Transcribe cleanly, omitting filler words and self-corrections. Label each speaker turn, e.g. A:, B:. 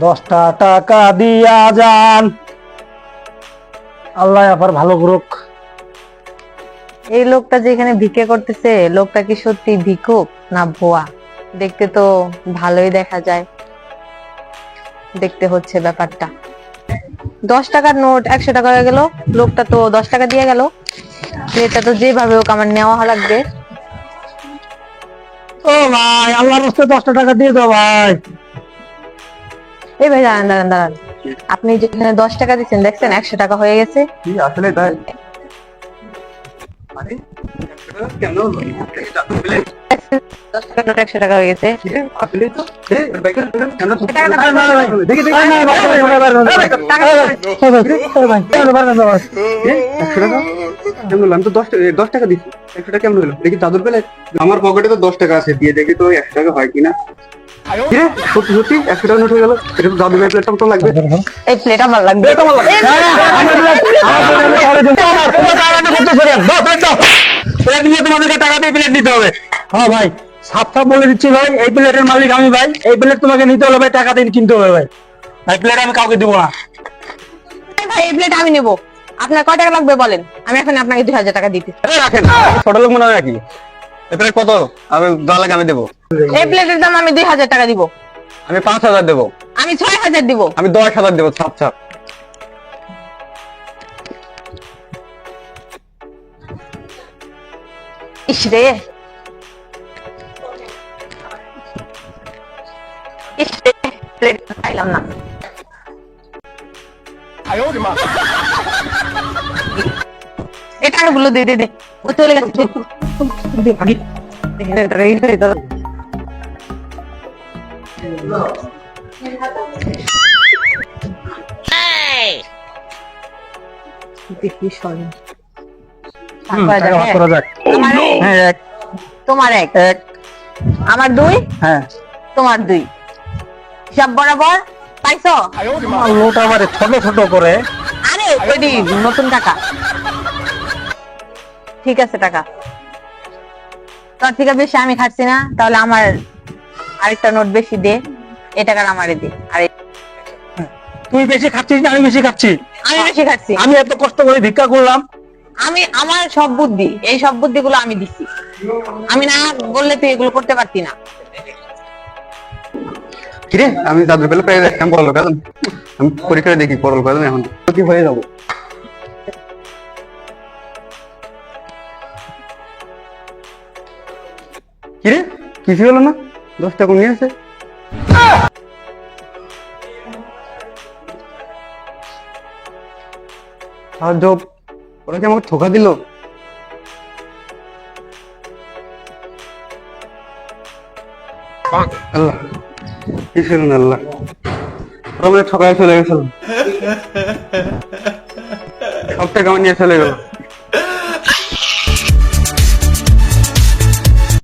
A: 10টা টাকা দিয়া যান, আল্লাহ আবার ভালো করুক।
B: এই লোকটা যে এখানে ভিক্ষে করতেছে, লোকটা কি সত্যি ভিক্ষুক না ভুয়া? দেখতে তো ভালোই দেখা যায়, দেখতে হচ্ছে ব্যাপারটা। 10 টাকার নোট 100 টাকা হয়ে গেল, লোকটা তো 10 টাকা দিয়ে গেল। এটা তো যেভাবে হোক আমার নেওয়া লাগবে।
A: ও ভাই, আল্লাহর রাস্তায় 10টা টাকা দিয়ে দাও ভাই।
B: এই ভাই দাঁড়ান দাঁড়ান দাঁড়ান, আপনি যেখানে 10 টাকা দিচ্ছেন দেখছেন 100 টাকা হয়ে গেছে।
C: কি আসলে তাই? আরে 100 টাকা কেন হলো? এটা জাদু পেলে?
B: 10 টাকার নোট 100 টাকা হয়ে গেছে।
C: আসলে তো বাইকের কেন তো
A: দেখি দেখি, ভাই ভাই ভাই
C: কেমন হলো? আমি তো 10 টাকা দিচ্ছি, 100 টাকা কেমন হলো? দেখি জাদুর পেলে। আমার পকেটে তো 10 টাকা আছে, দিয়ে দেখি তো 100 টাকা হয় কিনা। কিরে, সত্যি সত্যি 100 টাকা নোট হয়ে গেল। এটা তো জাদু ভাই, প্লেটটা তো লাগবে।
B: এই প্লেট আমার লাগবে।
A: তোমাদেরকে টাকা দিয়ে প্লেট নিতে হবে। হ্যাঁ ভাই, সাফ সাফ বলে দিচ্ছি ভাই, এই প্লেটের মালিক আমি ভাই। এই প্লেট তোমাকে নিতে হলে ভাই টাকা দিয়ে কিনতে হবে ভাই। ভাই প্লেট আমি কাউকে দিব না।
B: ভাই এই প্লেট আমি নেবো। আপনার কয় টাকা লাগবে বলেন, আমি এখন আপনাকে 2000 টাকা দিতে।
C: রাখেন, ছোট লোক মনে হয় নাকি? এবারে কত? আমি 10 লাখ আমি দেবো।
B: এই প্লেটের দাম আমি 2000 টাকা দিব।
C: আমি 5,000 দেবো।
B: আমি 6000 দিব।
C: আমি 10,000 দেবো। ছাপ ছাপ।
B: ইস রে, ইস রে, প্লেট পাইলাম না। এই টাকাগুলো দে দে দে, ও চলে গেছে। দে, ভাগি। দেখি শোন,
A: করা যাক। হ্যাঁ, এক
B: তোমার এক,
A: এক
B: আমার 2,
A: হ্যাঁ।
B: তোমার 2, সব বরাবর পাইছো।
A: আমার লোট আবার ছোট ছোট করে।
B: আরে ওইটি নতুন টাকা। ঠিক আছে টাকা তোর থেকে বেশি আমি খাচ্ছি না, তাহলে আমার আরেকটা নোট বেশি দে। এই টাকার আমারে দে। আরে
A: তুই বেশি খাচ্ছিস না আমি বেশি খাচ্ছি?
B: আমি বেশি খাচ্ছি।
A: আমি এত কষ্ট করে ভিক্ষা করলাম।
B: আমি আমার সব বুদ্ধি, এই সব বুদ্ধিগুলো আমি দিচ্ছি। আমি না বললে তুই এগুলো করতে পারতি না।
C: কিরে, আমি জাদুর পেলে পেয়ে দেখলাম পরল কারণ আমি পরীক্ষা দেখি পরল কারণ এখন কি হয়ে যাবো। কিরে, কিছু হলো না? 10 টাকা কমিয়ে আছে। আর জব, ওরা কি আমাকে ধোকা দিল? আল্লাহ, কি ছিল না আল্লাহ, ওরা মানে ঠকায় চলে গেছিল। সব টাকা আমার নিয়ে চলে গেল।